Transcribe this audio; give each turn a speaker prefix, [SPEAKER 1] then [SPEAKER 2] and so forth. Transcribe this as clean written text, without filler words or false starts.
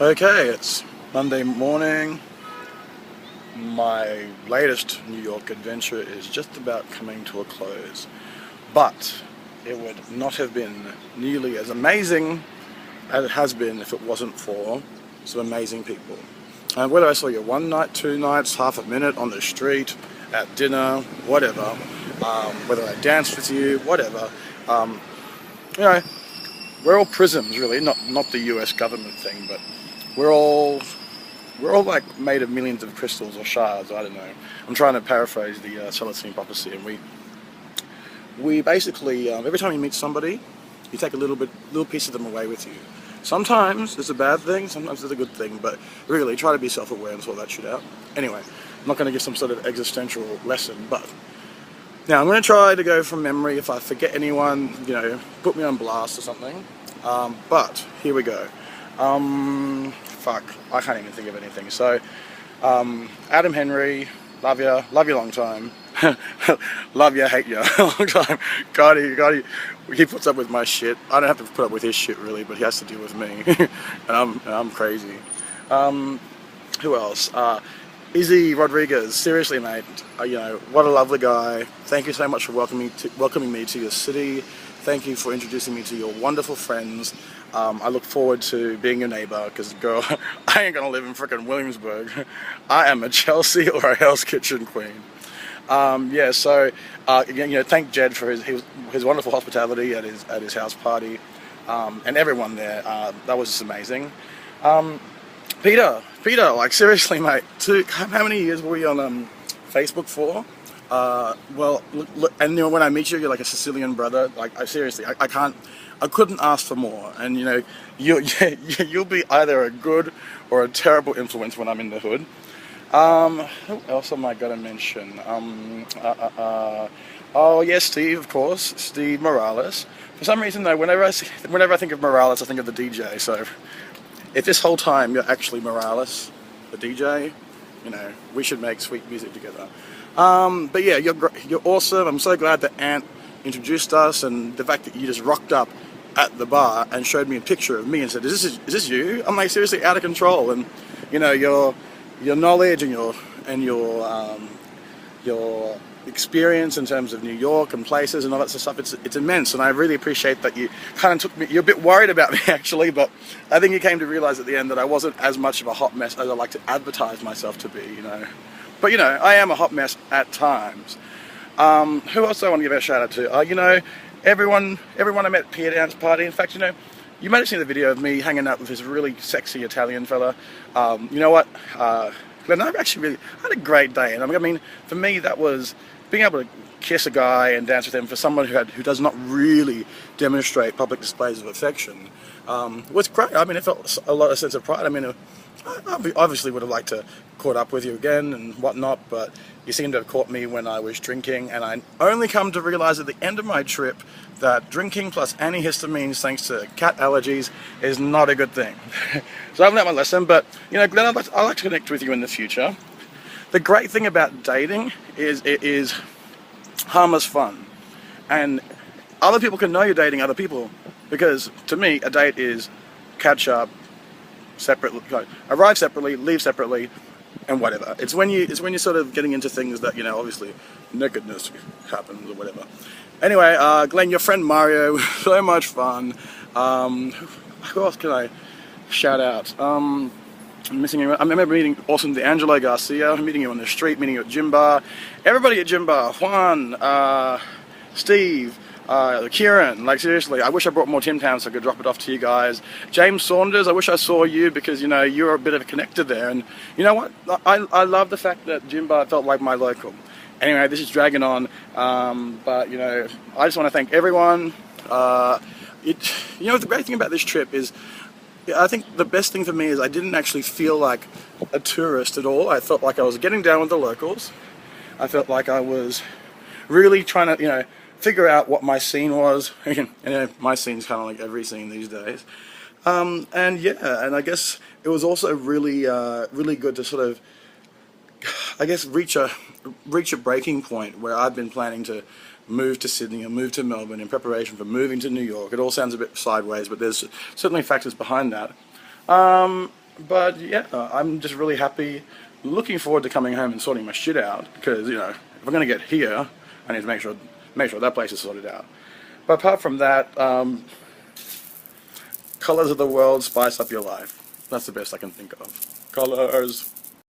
[SPEAKER 1] Okay, it's Monday morning. My latest New York adventure is just about coming to a close, but it would not have been nearly as amazing as it has been if it wasn't for some amazing people. And whether I saw you one night, 2 nights, half a minute on the street, at dinner, whatever, whether I danced with you, whatever, you know, we're all prisms, really. Not the US government thing, but we're all like made of millions of crystals or shards. I don't know. I'm trying to paraphrase the Celestine prophecy, and we basically every time you meet somebody, you take a little piece of them away with you. Sometimes it's a bad thing, sometimes it's a good thing, but really try to be self-aware and sort that shit out. Anyway, I'm not going to give some sort of existential lesson, but now I'm going to try to go from memory. If I forget anyone, put me on blast or something. But here we go. Fuck, I can't even think of anything. So, Adam Henry, love you long time. Love ya, hate ya, long time. God, he puts up with my shit. I don't have to put up with his shit really, but he has to deal with me, and I'm crazy. Who else? Izzy Rodriguez, seriously, mate. What a lovely guy. Thank you so much for welcoming me to your city. Thank you for introducing me to your wonderful friends. I look forward to being your neighbor, because, girl, I ain't gonna live in frickin' Williamsburg. I am a Chelsea or a Hell's Kitchen queen. Again, thank Jed for his wonderful hospitality at his house party, and everyone there. That was just amazing. Peter, like seriously, mate. How many years were we on Facebook for? Well, look, and when I meet you, you're like a Sicilian brother. Like, I couldn't ask for more. And you'll be either a good or a terrible influence when I'm in the hood. Who else am I gonna mention? Oh yes, Steve, of course, Steve Morales. For some reason though, whenever I think of Morales, I think of the DJ. So if this whole time you're actually Morales, the DJ, we should make sweet music together. But yeah, you're awesome. I'm so glad that Ant introduced us, and the fact that you just rocked up at the bar and showed me a picture of me and said, "Is this you?" I'm like, seriously, out of control. And your knowledge and your experience in terms of New York and places and all that sort of stuff, it's immense, and I really appreciate that you kind of took me. You're a bit worried about me actually, but I think you came to realize at the end that I wasn't as much of a hot mess as I like to advertise myself to be, But I am a hot mess at times. Who else do I want to give a shout out to? Everyone I met at Peter Dance Party. In fact, you might have seen the video of me hanging out with this really sexy Italian fella. You know what? Glenn, I actually had a great day, and I mean, for me, that was being able to kiss a guy and dance with him for someone who does not really demonstrate public displays of affection. Was great. I mean, it felt a lot of sense of pride. I mean, I obviously would have liked to caught up with you again and whatnot, but you seem to have caught me when I was drinking, and I only come to realize at the end of my trip that drinking plus antihistamines thanks to cat allergies is not a good thing. So I've learned my lesson, but Glenn, I'd like to connect with you in the future. The great thing about dating is it is harmless fun, and other people can know you're dating other people, because to me a date is catch up separately, arrive separately, leave separately, and whatever. It's when you're sort of getting into things that obviously nakedness happens or whatever. Anyway, Glenn, your friend Mario, so much fun. Who else can I shout out? I'm missing anyone. I remember meeting awesome D'Angelo Garcia, meeting you on the street, meeting you at Gym Bar. Everybody at Gym Bar, Juan, Steve, Kieran, like seriously, I wish I brought more Tim Tams so I could drop it off to you guys. James Saunders, I wish I saw you, because you're a bit of a connector there, and you know what? I love the fact that Gym Bar felt like my local. Anyway, this is dragging on, but I just want to thank everyone. The great thing about this trip is, I think the best thing for me is I didn't actually feel like a tourist at all. I felt like I was getting down with the locals. I felt like I was really trying to, figure out what my scene was. My scene's kind of like every scene these days. And I guess it was also really, really good to sort of, reach a breaking point where I've been planning to move to Sydney or move to Melbourne in preparation for moving to New York. It all sounds a bit sideways, but there's certainly factors behind that. But yeah, I'm just really happy, looking forward to coming home and sorting my shit out, because, you know, if I'm going to get here, I need to make sure that place is sorted out. But apart from that, colors of the world spice up your life. That's the best I can think of. Colors.